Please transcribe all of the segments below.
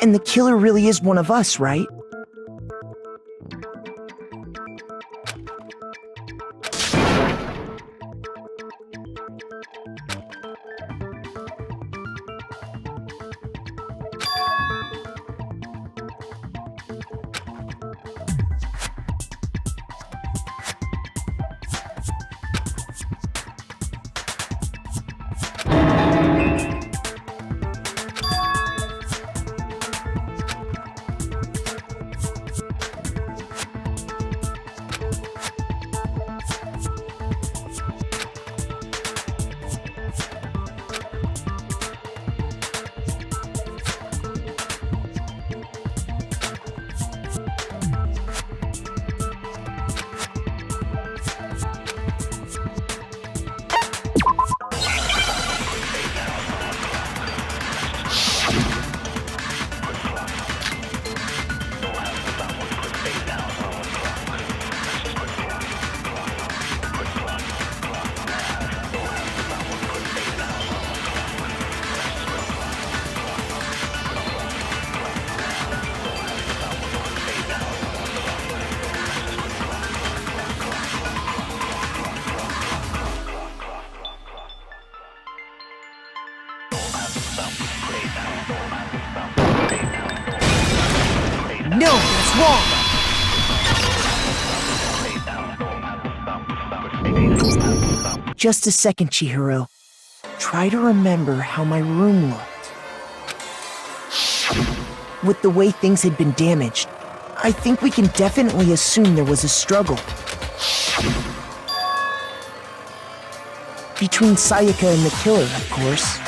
And the killer really is one of us, right? No, that's wrong! Just a second, Chihiro. Try to remember how my room looked. With the way things had been damaged, I think we can definitely assume there was a struggle. Between Sayaka and the killer, of course.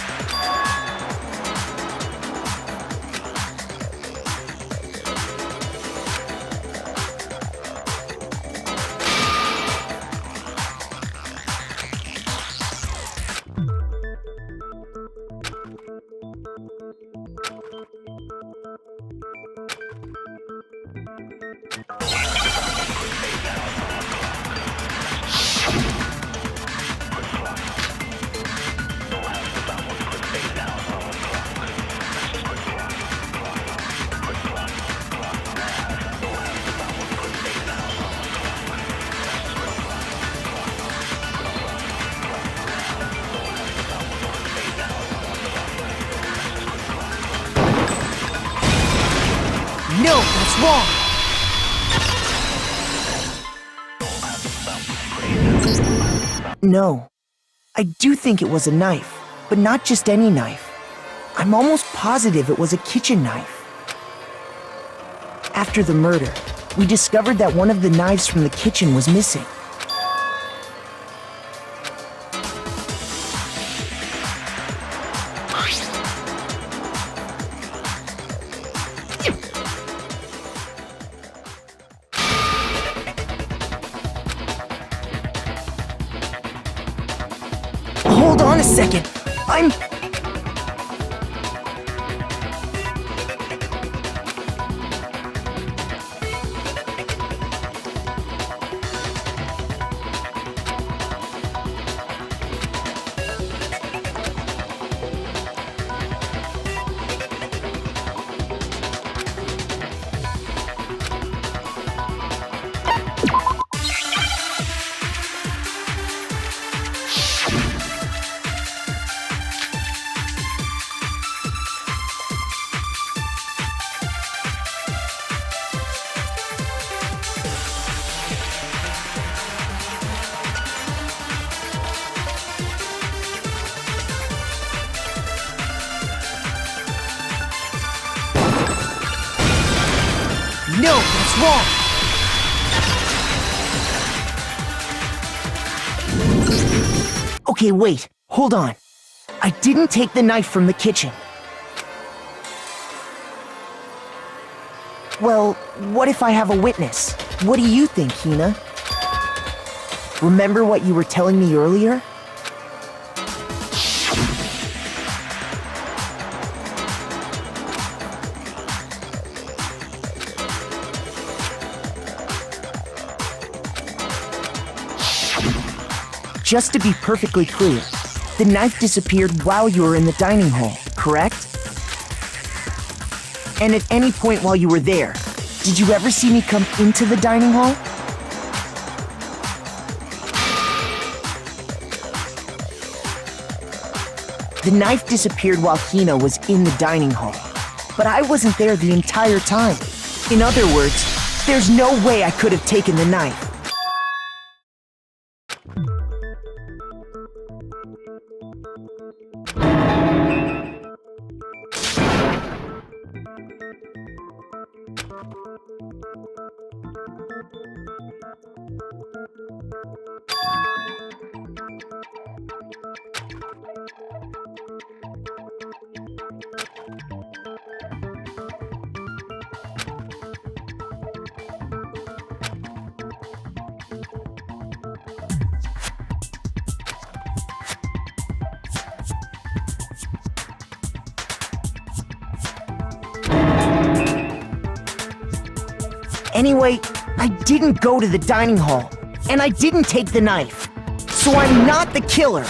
No, that's wrong! No. I do think it was a knife, but not just any knife. I'm almost positive it was a kitchen knife. After the murder, we discovered that one of the knives from the kitchen was missing. Hold on a second. No, that's wrong! Okay, wait. Hold on. I didn't take the knife from the kitchen. Well, what if I have a witness? What do you think, Hina? Remember what you were telling me earlier? just to be perfectly clear, the knife disappeared while you were in the dining hall, correct? And at any point while you were there, did you ever see me come into the dining hall? The knife disappeared while Hina was in the dining hall, but I wasn't there the entire time. In other words, there's no way I could have taken the knife. Anyway, I didn't go to the dining hall, and I didn't take the knife. So I'm not the killer.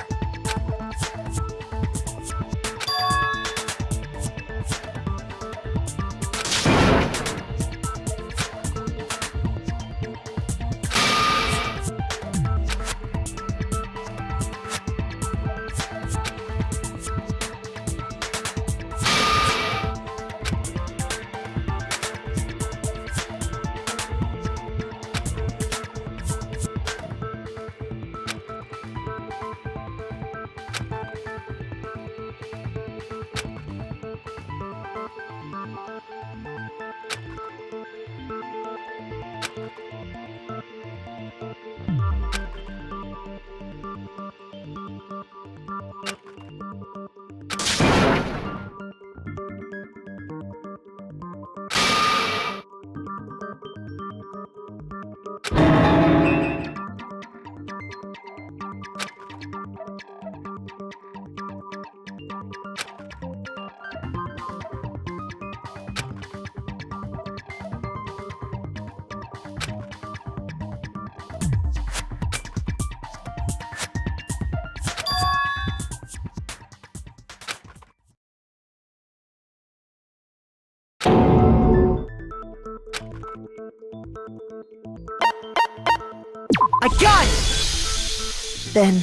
I got it! Then,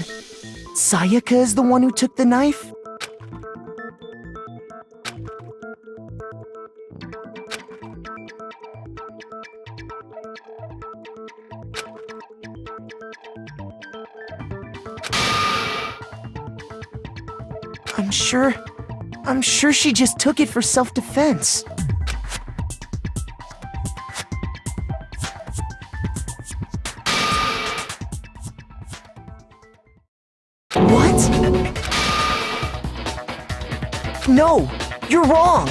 Sayaka is the one who took the knife? I'm sure she just took it for self-defense. What? No, you're wrong.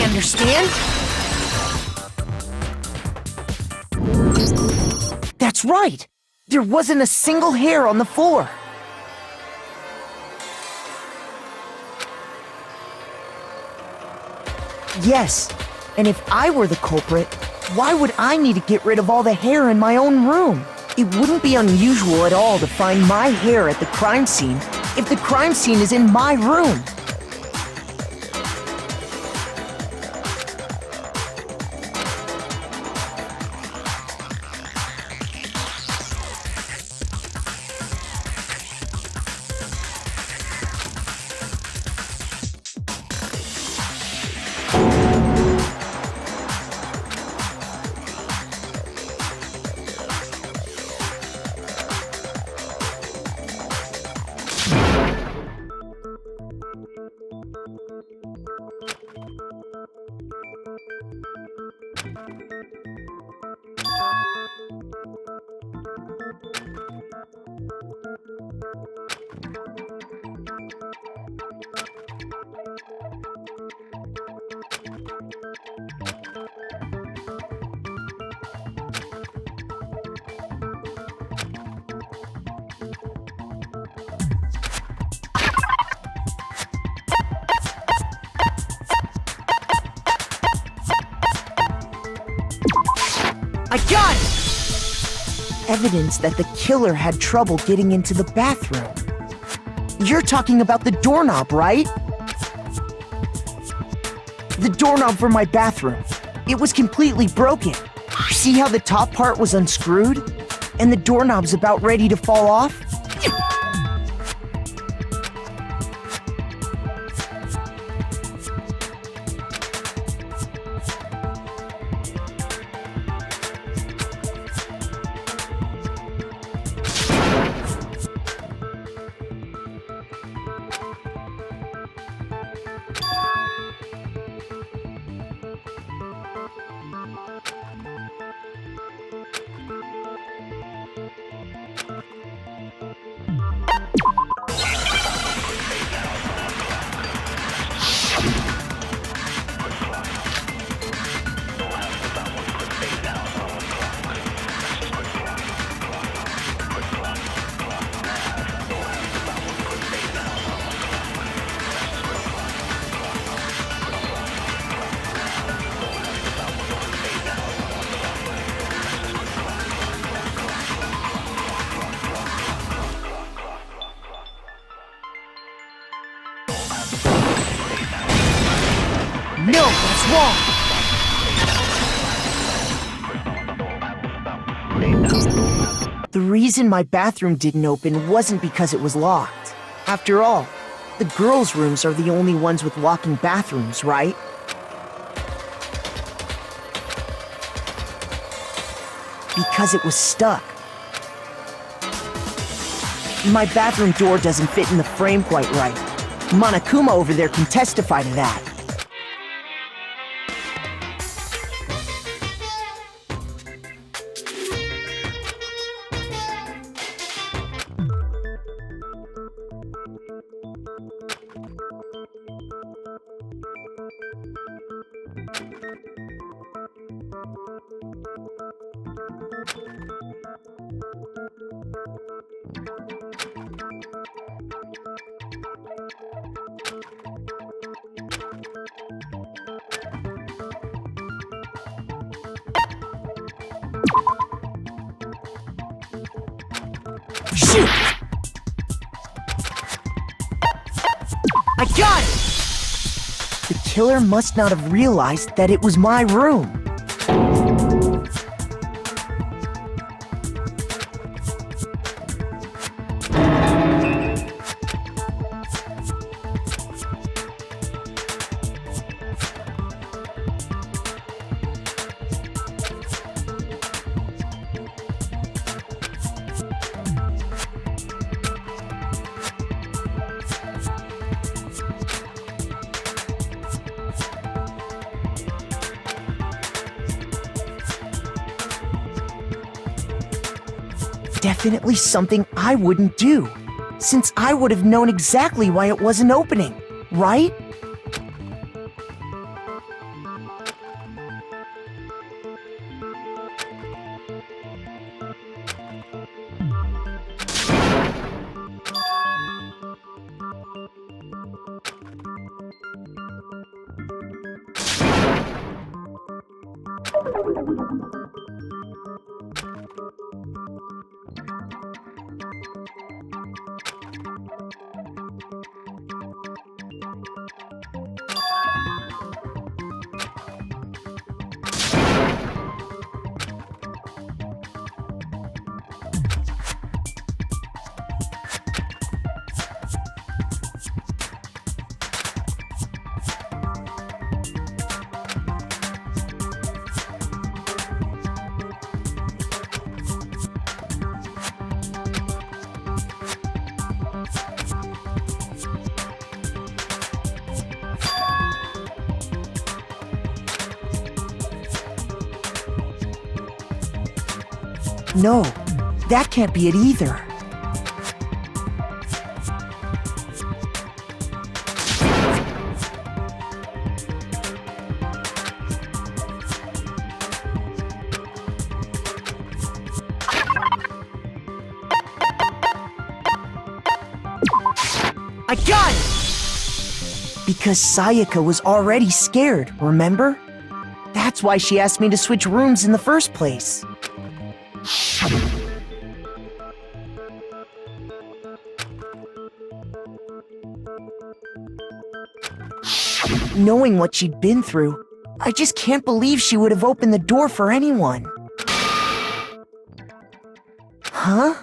Understand? That's right! There wasn't a single hair on the floor. Yes, and if I were the culprit, why would I need to get rid of all the hair in my own room? It wouldn't be unusual at all to find my hair at the crime scene if the crime scene is in my room. I got it! Evidence that the killer had trouble getting into the bathroom. You're talking about the doorknob, right? The doorknob for my bathroom. It was completely broken. See how the top part was unscrewed? And the doorknob's about ready to fall off? No, that's wrong! The reason my bathroom didn't open wasn't because it was locked. After all, the girls' rooms are the only ones with locking bathrooms, right? Because it was stuck. My bathroom door doesn't fit in the frame quite right. Monokuma over there can testify to that. Shoot! I got it! The killer must not have realized that it was my room. Definitely something I wouldn't do, since I would have known exactly why it wasn't opening, right? No, that can't be it either. I got it! Because Sayaka was already scared, remember? That's That's why she asked me to switch rooms in the first place. Knowing what she'd been through, I just can't believe she would have opened the door for anyone. Huh?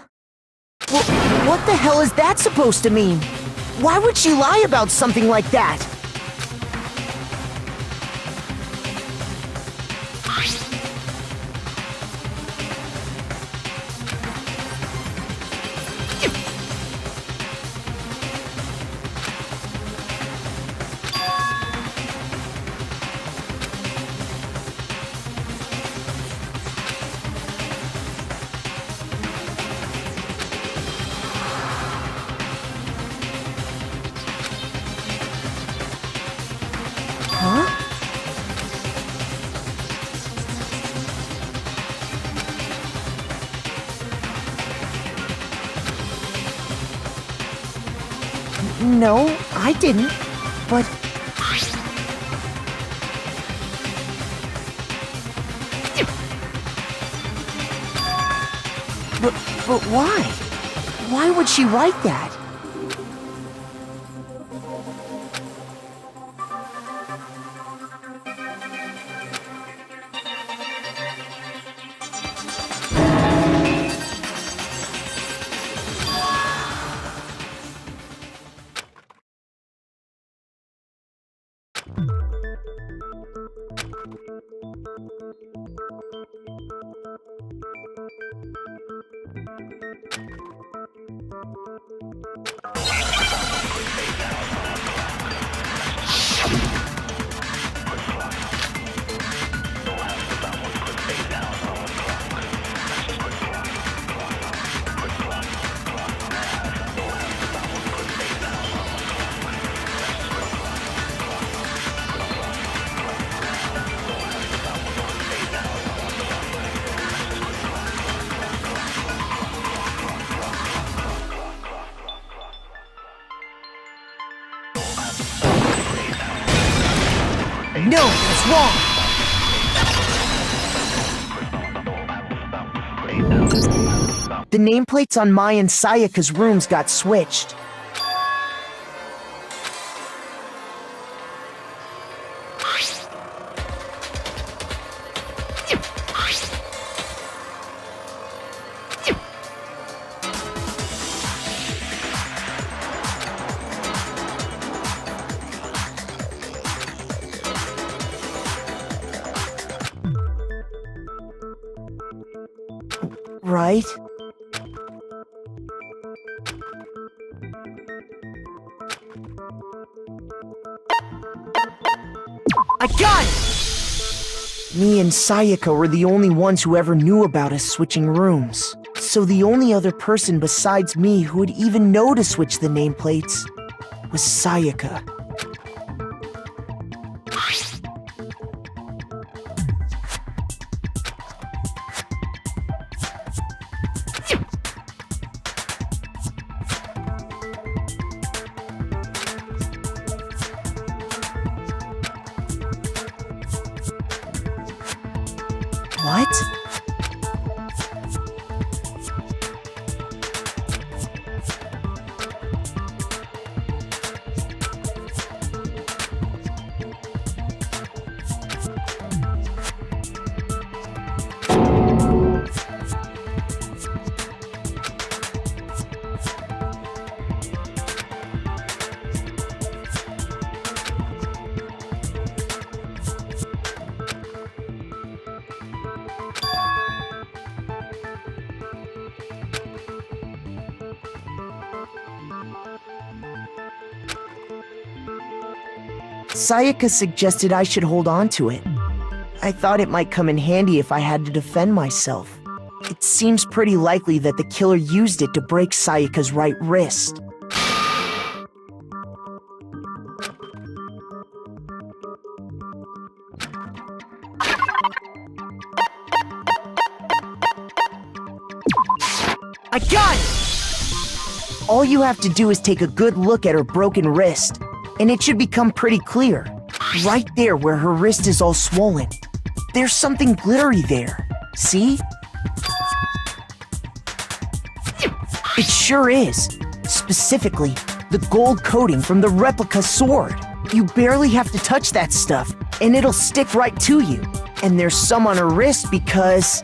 Well, what the hell is that supposed to mean? Why would she lie about something like that? No, I didn't. But... But why? Why would she write that? No, it's wrong! The nameplates on Mai and Sayaka's rooms got switched. Right? I got it! Me and Sayaka were the only ones who ever knew about us switching rooms. So the only other person besides me who would even know to switch the nameplates was Sayaka. What? Sayaka suggested I should hold on to it. I thought it might come in handy if I had to defend myself. It seems pretty likely that the killer used it to break Sayaka's right wrist. I got it! All you have to do is take a good look at her broken wrist, and it should become pretty clear. Right there where her wrist is all swollen. There's something glittery there. See? It sure is. Specifically, the gold coating from the replica sword. You barely have to touch that stuff, and it'll stick right to you. And there's some on her wrist because...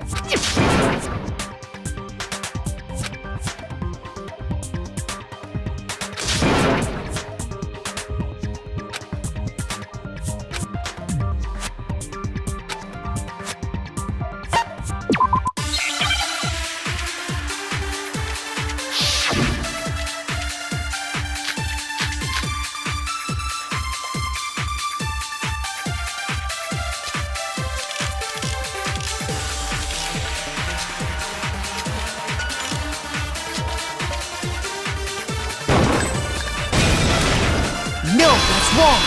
No, that's wrong!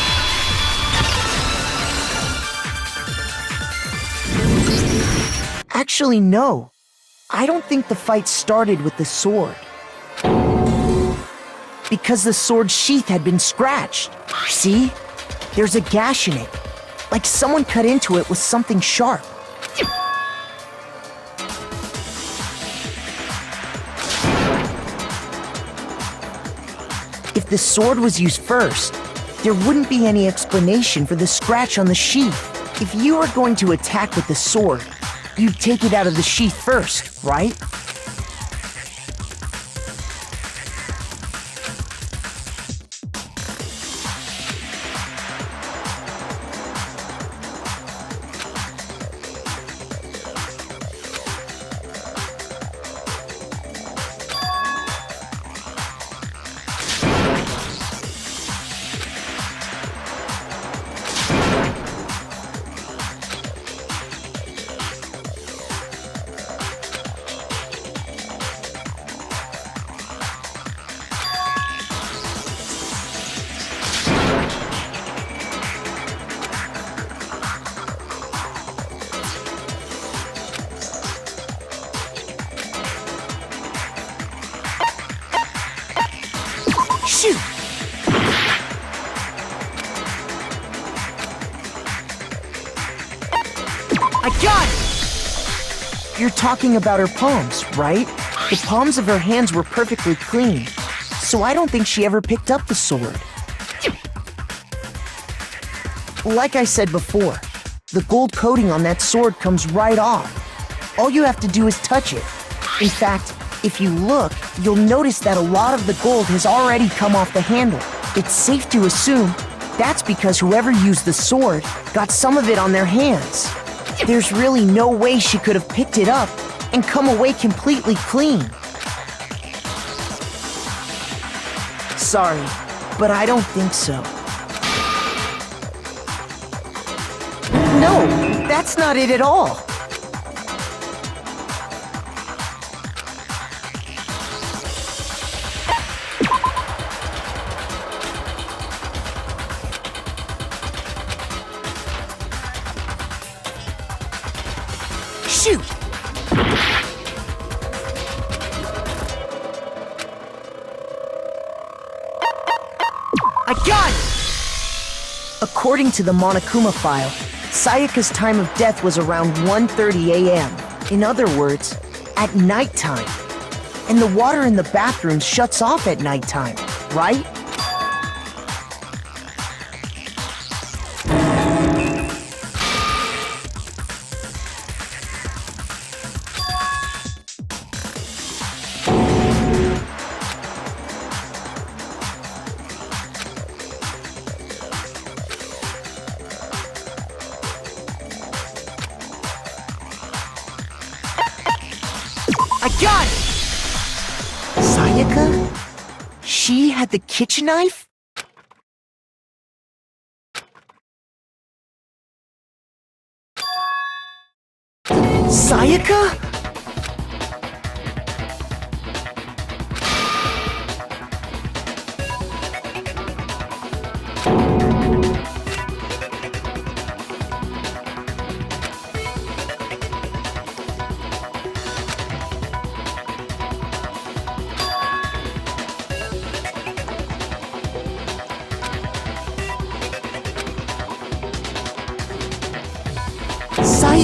Actually, no. I don't think the fight started with the sword. Because the sword's sheath had been scratched. See? There's a gash in it. Like someone cut into it with something sharp. If the sword was used first, there wouldn't be any explanation for the scratch on the sheath. If you were going to attack with the sword, you'd take it out of the sheath first, right? Shoot! I got it! You're talking about her palms, right? The palms of her hands were perfectly clean, so I don't think she ever picked up the sword. Like I said before, the gold coating on that sword comes right off. All you have to do is touch it. In fact, if you look, you'll notice that a lot of the gold has already come off the handle. It's safe to assume that's because whoever used the sword got some of it on their hands. There's really no way she could have picked it up and come away completely clean. Sorry, but I don't think so. No, that's not it at all. Shoot! I got it! According to the Monokuma file, Sayaka's time of death was around 1:30 a.m. In other words, at nighttime. And the water in the bathroom shuts off at nighttime, right? I got it! Sayaka? She had the kitchen knife? Sayaka?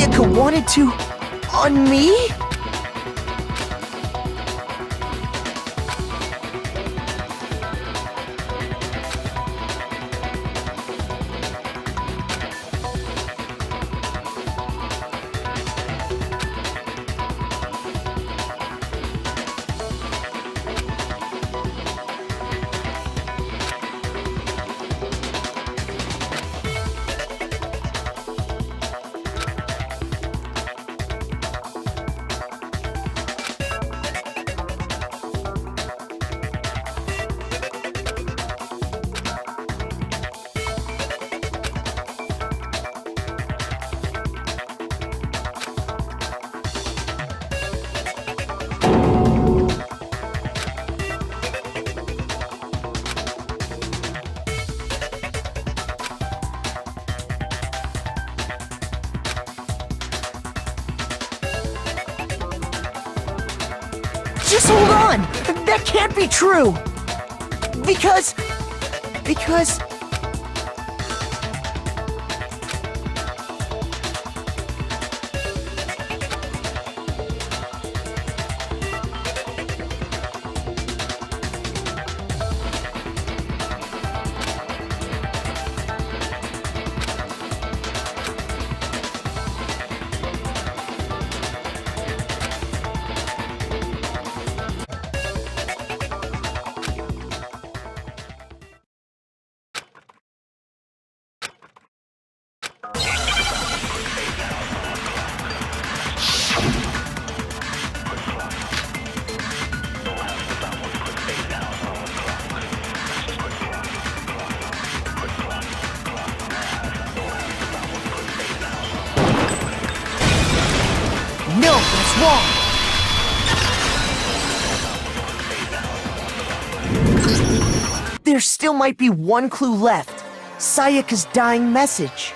Sayaka wanted to... on me? Just hold on! That can't be true! Because... No, that's wrong! There still might be one clue left. Sayaka's dying message.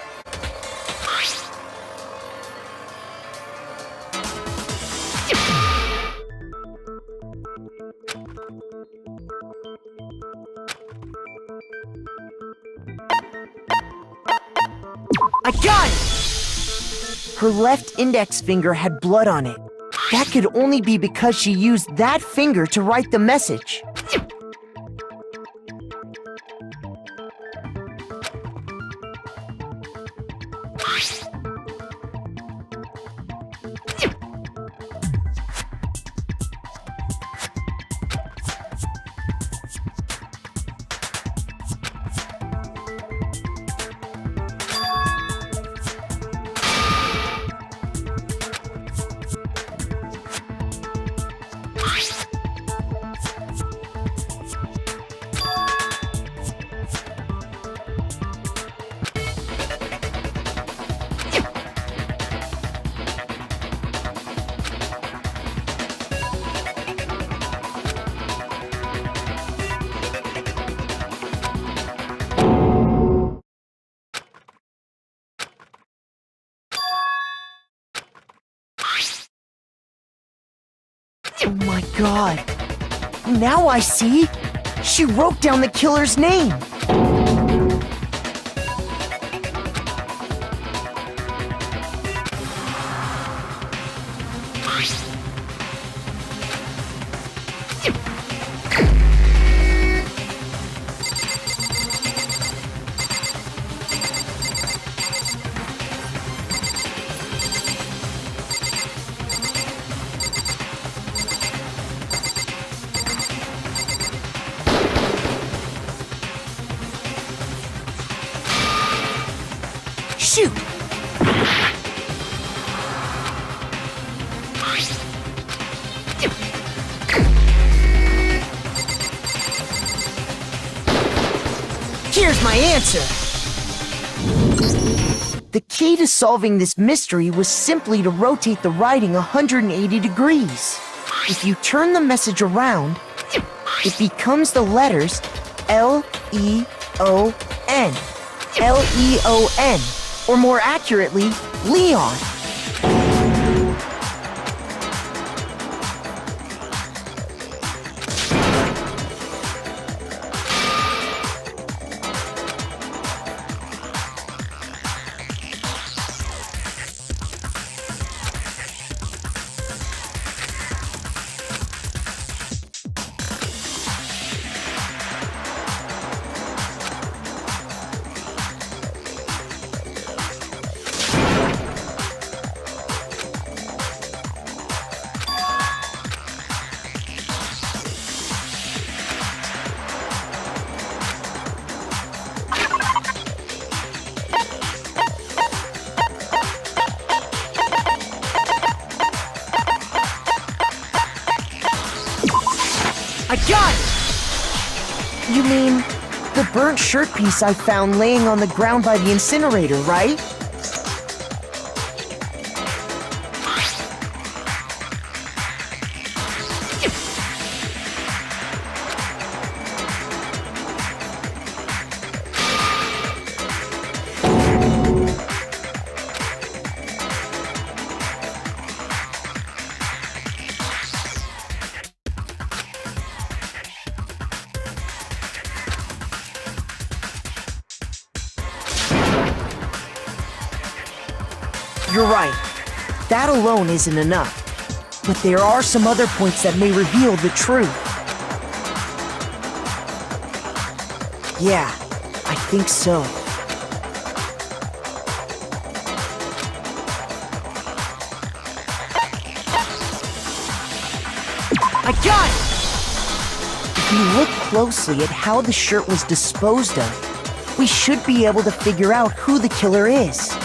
I got it! Her left index finger had blood on it. That could only be because she used that finger to write the message. Oh my god. Now I see. She wrote down the killer's name. Shoot! Here's my answer! The key to solving this mystery was simply to rotate the writing 180 degrees. If you turn the message around, it becomes the letters L-E-O-N. L-E-O-N. Or more accurately, Leon. I got it! You mean the burnt shirt piece I found laying on the ground by the incinerator, right? You're right. That alone isn't enough. But there are some other points that may reveal the truth. Yeah, I think so. I got it! If we look closely at how the shirt was disposed of, we should be able to figure out who the killer is.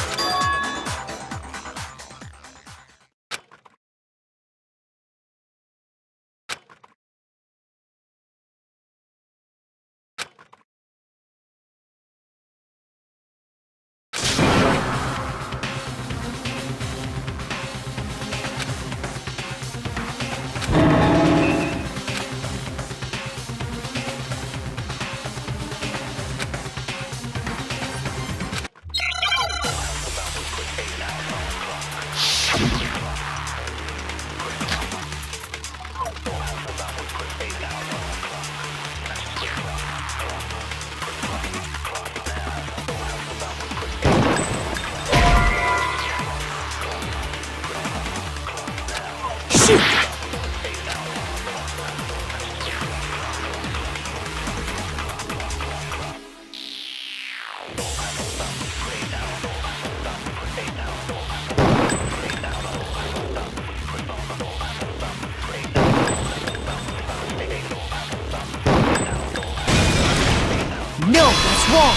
No, that's wrong!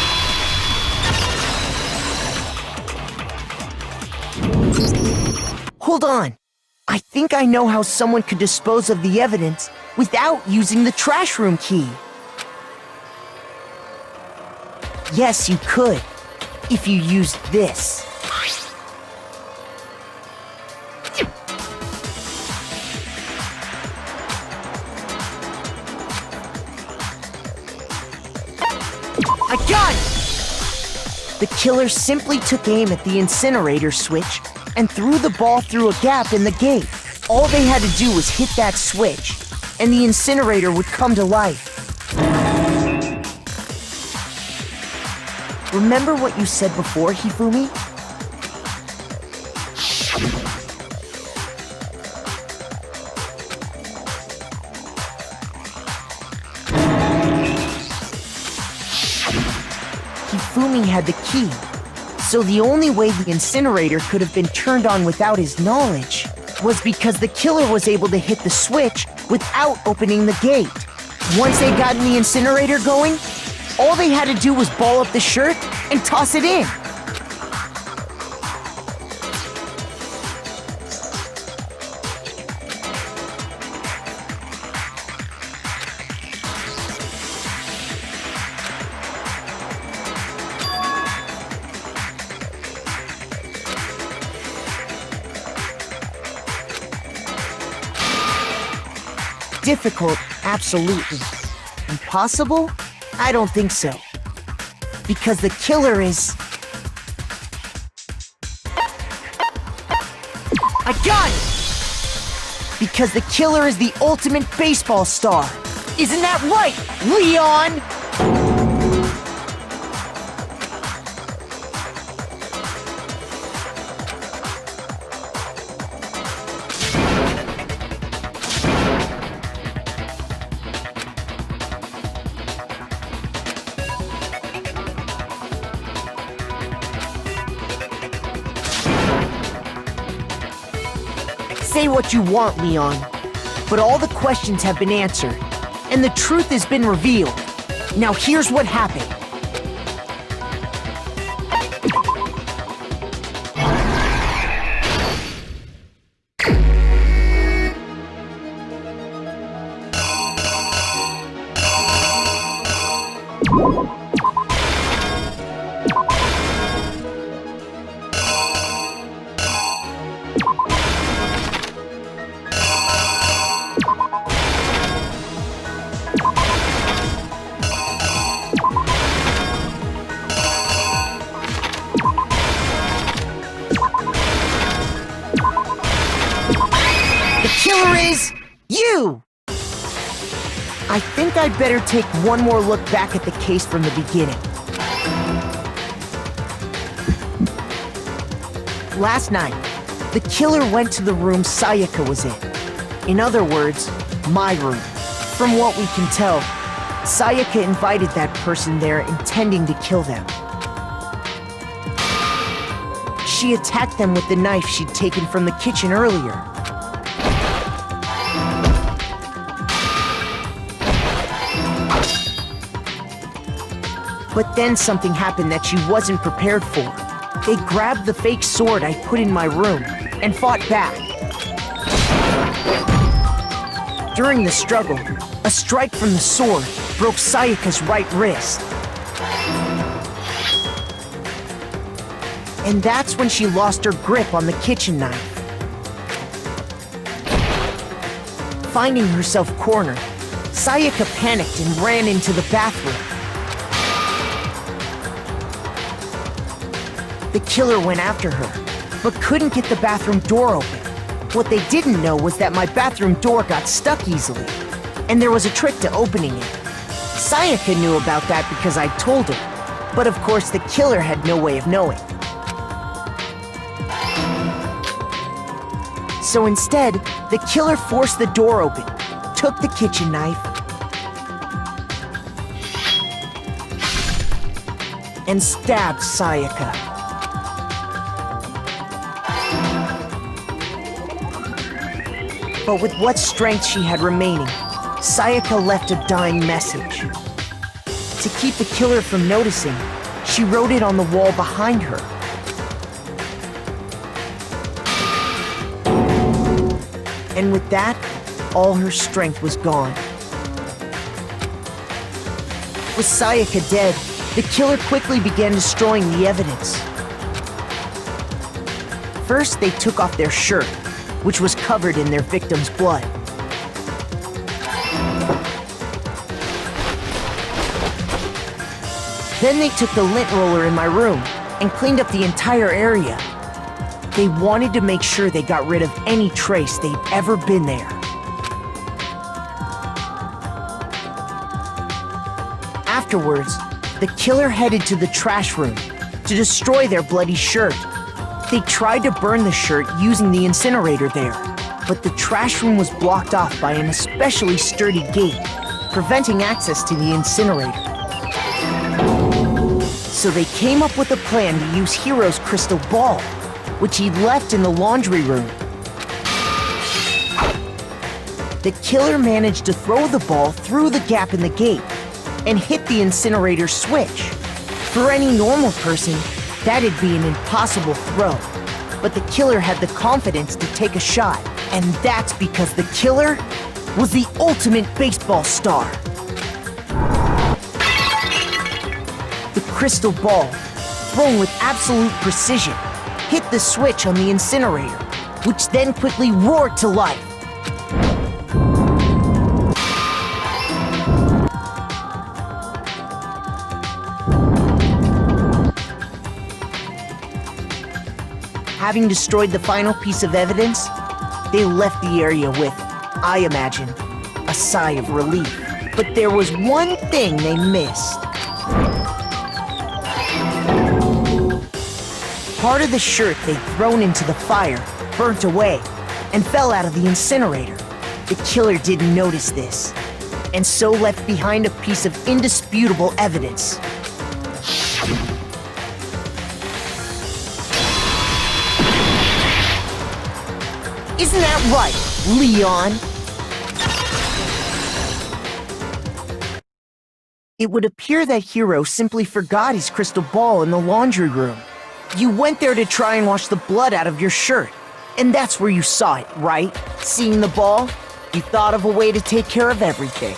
Hold on. I think I know how someone could dispose of the evidence without using the trash room key. Yes, you could, if you used this. I got it! The killer simply took aim at the incinerator switch and threw the ball through a gap in the gate. All they had to do was hit that switch, and the incinerator would come to life. Remember what you said before, Hifumi? Hifumi had the key, so the only way the incinerator could have been turned on without his knowledge was because the killer was able to hit the switch without opening the gate. Once they got the incinerator going, all they had to do was ball up the shirt and toss it in. Difficult, absolutely. Impossible? I don't think so. Because the killer is... I got it! Because the killer is the ultimate baseball star. Isn't that right, Leon? Say what you want, Leon, but all the questions have been answered, and the truth has been revealed. Now here's what happened. killer is you! I think I'd better take one more look back at the case from the beginning. Last night, the killer went to the room Sayaka was in. In other words, my room. From what we can tell, Sayaka invited that person there intending to kill them. She attacked them with the knife she'd taken from the kitchen earlier. But then something happened that she wasn't prepared for. They grabbed the fake sword I put in my room and fought back. During the struggle, a strike from the sword broke Sayaka's right wrist. And that's when she lost her grip on the kitchen knife. Finding herself cornered, Sayaka panicked and ran into the bathroom. The killer went after her, but couldn't get the bathroom door open. What they didn't know was that my bathroom door got stuck easily, and there was a trick to opening it. Sayaka knew about that because I told her, but of course the killer had no way of knowing. So instead, the killer forced the door open, took the kitchen knife, and stabbed Sayaka. But with what strength she had remaining, Sayaka left a dying message. To keep the killer from noticing, she wrote it on the wall behind her. And with that, all her strength was gone. With Sayaka dead, the killer quickly began destroying the evidence. First, they took off their shirt, which was covered in their victim's blood. Then they took the lint roller in my room and cleaned up the entire area. They wanted to make sure they got rid of any trace they'd ever been there. Afterwards, the killer headed to the trash room to destroy their bloody shirt. They tried to burn the shirt using the incinerator there, but the trash room was blocked off by an especially sturdy gate, preventing access to the incinerator. So they came up with a plan to use Hiro's crystal ball, which he'd left in the laundry room. The killer managed to throw the ball through the gap in the gate and hit the incinerator switch. For any normal person, that'd be an impossible throw. But the killer had the confidence to take a shot, and that's because the killer was the ultimate baseball star. The crystal ball, thrown with absolute precision, hit the switch on the incinerator, which then quickly roared to life. Having destroyed the final piece of evidence, they left the area with, I imagine, a sigh of relief. But there was one thing they missed. Part of the shirt they'd thrown into the fire burnt away and fell out of the incinerator. The killer didn't notice this, and so left behind a piece of indisputable evidence. Isn't that right, Leon? It would appear that Hiro simply forgot his crystal ball in the laundry room. You went there to try and wash the blood out of your shirt, and that's where you saw it, right? Seeing the ball, you thought of a way to take care of everything.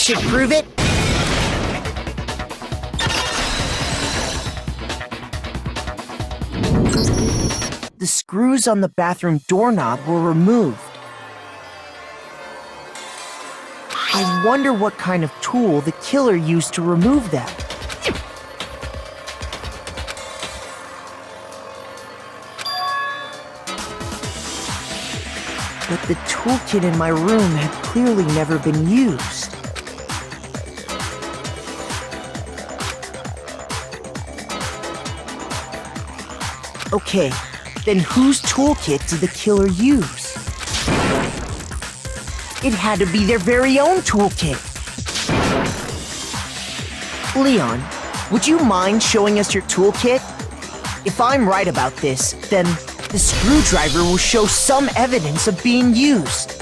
should prove it. The screws on the bathroom doorknob were removed. I wonder what kind of tool the killer used to remove them. But the toolkit in my room had clearly never been used. Okay, then whose toolkit did the killer use? It had to be their very own toolkit. Leon, would you mind showing us your toolkit? If I'm right about this, then the screwdriver will show some evidence of being used.